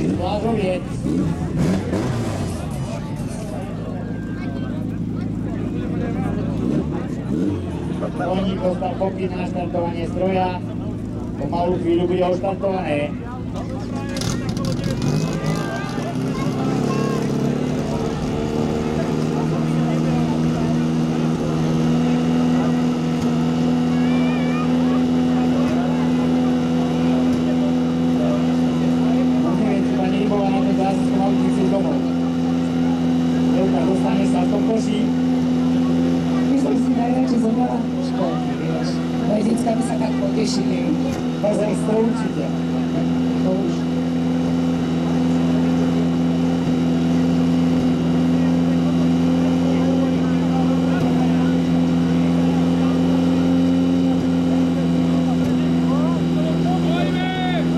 Blážoviec. Rolník dostal pokyn na štartovanie stroja. Po malú chvíľu bude oštartované. Dostane sa v tom koši. Myslím si najradšej zobrala školky, vieš. Moje decka by sa tak potešili. Pozor, to určite. To už.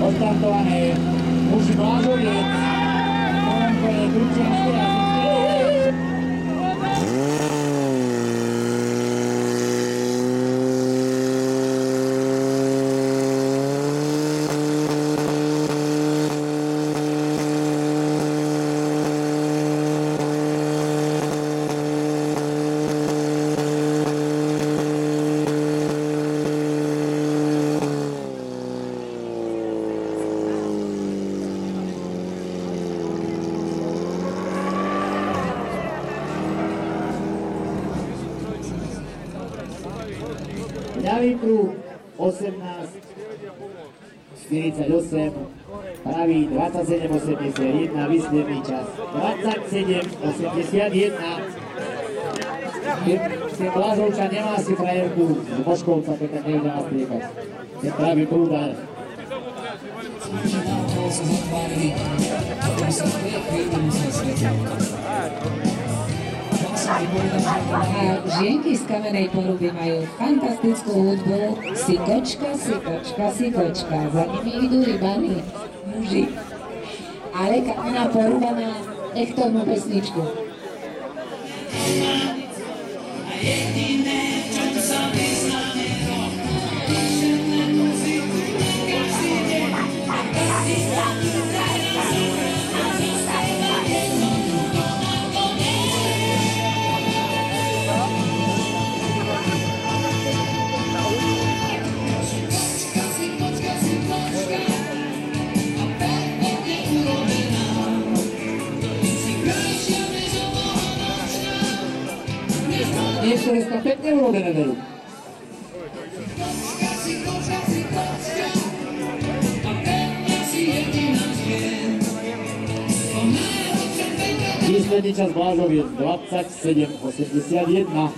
Odstartované muži Blážoviec. Kolenko je Grubčianský a ľavý kruh 18:48, pravý 27:81, výsledný čas 27:81. Ten Blážovčan nemá si frajerku z Moškovca, to tak neviem na striekať. Ten pravý prúdar. A žienky z Kamenej Poruby majú fantastickú hudbu Sikočka, sikočka, sikočka. Za nimi idú rybáni, muži. Ale Kamená Poruba má echtovnú pesničku. Niektoré sa pekne urobené veru. Výsledný čas Blážoviec 27:81.